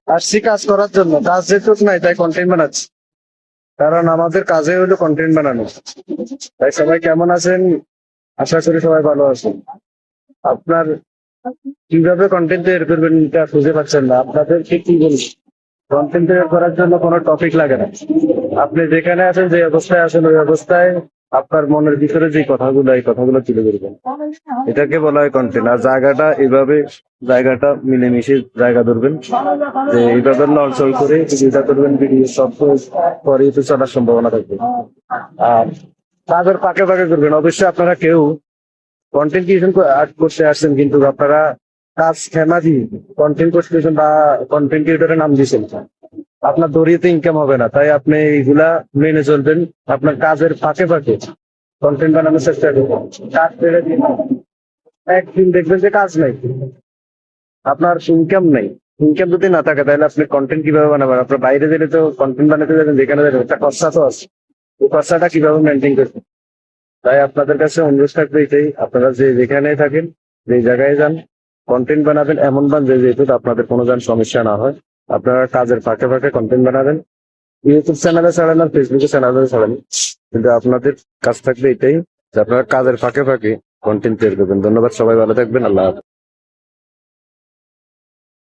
আসছি কাজ করার জন্য, কাজ যেহেতু নাই তাই কন্টেন্ট বানাচ্ছি। কারণ আমাদের কাজে হলো কন্টেন্ট বানানো। তাই সবাই কেমন আছেন? আশা করি সবাই ভালো আছেন। আপনার কিভাবে কন্টেন্ট তৈরি করবেন এটা খুঁজে পাচ্ছেন না, আপনাদেরকে কি বলবো? কন্টেন্ট তৈরি করার জন্য কোনো টপিক লাগে না। আপনি যেখানে আছেন, যে অবস্থায় আছেন, ওই অবস্থায় আপনার মনের ভিতরে যে কথাগুলো, এই কথাগুলো তুলে ধরবেন, এটাকে বলা হয় কন্টেন্ট। আর জায়গাটা এভাবে, জায়গাটা মিলেমিশে জায়গা ধরবেন, যে এইভাবে নড়চড় করে যেটা করবেন, ভিডিও সব পরে তো চলার সম্ভাবনা থাকবে। আর কাজের ফাঁকে ফাঁকে করবেন। অবশ্যই আপনারা কেউ কন্টেন্ট ক্রিয়েশন করতে আসছেন, কিন্তু আপনারা কাজ খেমা দিয়ে কন্টেন্ট করতেছেন বা কন্টেন্ট ক্রিয়েটরের নাম দিয়েছেন, আপনার দড়িয়েতে ইনকাম হবে না। তাই আপনি এইগুলা মেনে চলবেন। আপনার কাজের ফাঁকে ফাঁকে কন্টেন্ট বানানোর চেষ্টা করবেন। কাজ ছেড়ে দিন, একদিন দেখবেন যে কাজ নাই, আপনার ইনকাম নাই। ইনকাম যদি না থাকে তাহলে আপনি কন্টেন্ট কিভাবে বানাবেন? আপনার বাইরে গেলে তো কন্টেন্ট বানাতে যাবেন, যেখানে যাবেন একটা খরচা তো আছে। এই খরচাটা কিভাবে মেনটেন করবেন? তাই আপনাদের কাছে অনুরোধ থাকবে এটাই, আপনারা যে যেখানে থাকেন, যে জায়গায় যান, কন্টেন্ট বানাবেন এমন বান যে যেহেতু আপনাদের কোনো যেন সমস্যা না হয়। আপনারা কাজের ফাঁকে ফাঁকে কন্টেন্ট বানাবেন। ইউটিউব চ্যানেলে ছাড়েন আর ফেসবুকে চ্যানেলে ছাড়েন, কিন্তু আপনাদের কাজ থাকবে এটাই, যে আপনারা কাজের ফাঁকে ফাঁকে কন্টেন্ট তৈরি করবেন। ধন্যবাদ, সবাই ভালো থাকবেন। আল্লাহ হাফেজ।